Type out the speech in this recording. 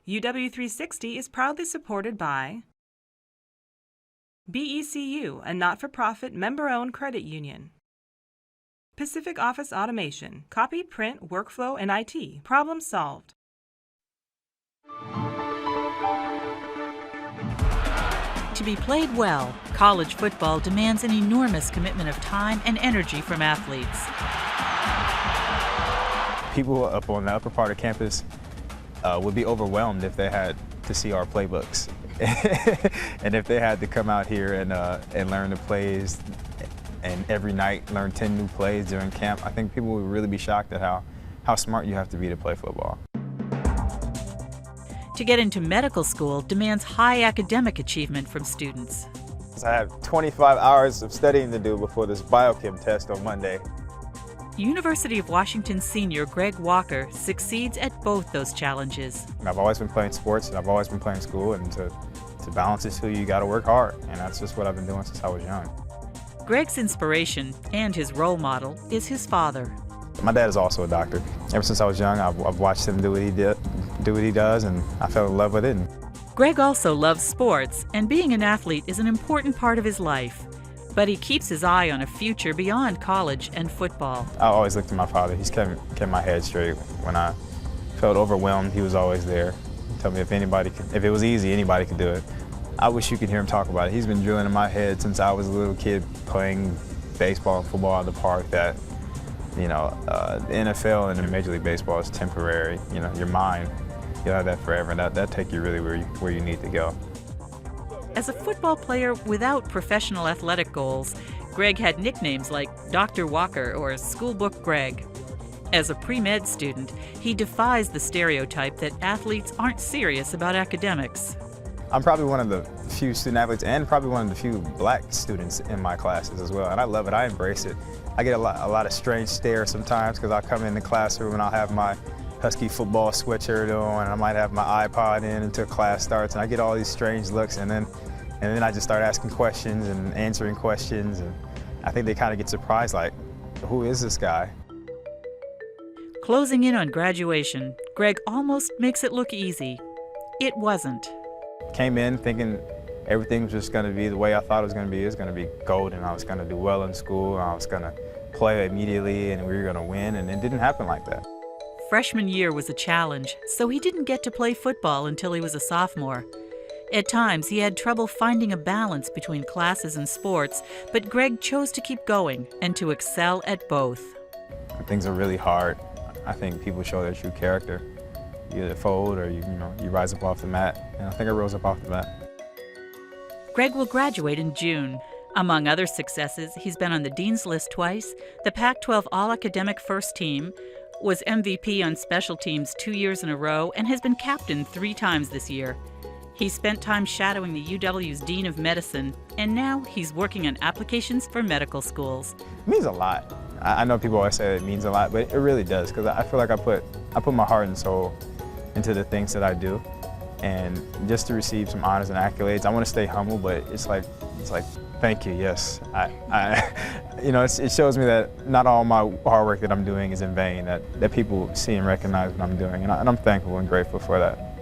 UW360 is proudly supported by BECU, a not-for-profit member-owned credit union. Pacific Office Automation, copy, print, workflow, and IT. Problem solved. To be played well, college football demands an enormous commitment of time and energy from athletes. People up on the upper part of campus would be overwhelmed if they had to see our playbooks. And if they had to come out here and learn the plays and every night learn 10 new plays during camp, I think people would really be shocked at how smart you have to be to play football. To get into medical school demands high academic achievement from students. I have 25 hours of studying to do before this biochem test on Monday. University of Washington senior Greg Walker succeeds at both those challenges. I've always been playing sports and I've always been playing school, and to balance the two, you got to work hard, and that's just what I've been doing since I was young. Greg's inspiration and his role model is his father. My dad is also a doctor. Ever since I was young, I've watched him do what he does, and I fell in love with it. Greg also loves sports, and being an athlete is an important part of his life. But he keeps his eye on a future beyond college and football. I always looked to my father. He's kept my head straight. When I felt overwhelmed, he was always there. He told me if it was easy, anybody could do it. I wish you could hear him talk about it. He's been drilling in my head since I was a little kid playing baseball and football at the park that, you know, the NFL and the Major League Baseball is temporary. You know, your mind, you'll have that forever, and that'll take you really where you need to go. As a football player without professional athletic goals, Greg had nicknames like Dr. Walker or Schoolbook Greg. As a pre-med student, he defies the stereotype that athletes aren't serious about academics. I'm probably one of the few student athletes and probably one of the few black students in my classes as well, and I love it. I embrace it. I get a lot of strange stares sometimes because I'll come in the classroom and I'll have my Husky football sweatshirt on, and I might have my iPod in until class starts, and I get all these strange looks, and then I just start asking questions and answering questions, and I think they kind of get surprised, like, who is this guy? Closing in on graduation, Greg almost makes it look easy. It wasn't. Came in thinking everything was just going to be the way I thought it was going to be. It was going to be gold, and I was going to do well in school, and I was going to play immediately, and we were going to win, and it didn't happen like that. Freshman year was a challenge, so he didn't get to play football until he was a sophomore. At times, he had trouble finding a balance between classes and sports, but Greg chose to keep going and to excel at both. When things are really hard, I think people show their true character. You either fold or you rise up off the mat, and I think I rose up off the mat. Greg will graduate in June. Among other successes, he's been on the Dean's List twice, the Pac-12 All-Academic First Team, was MVP on special teams 2 years in a row, and has been captain 3 times this year. He spent time shadowing the UW's Dean of Medicine, and now he's working on applications for medical schools. It means a lot. I know people always say it means a lot, but it really does, because I feel like I put my heart and soul into the things that I do, and just to receive some honors and accolades, I want to stay humble, but it's like thank you, yes. It shows me that not all my hard work that I'm doing is in vain, that people see and recognize what I'm doing, and I'm thankful and grateful for that.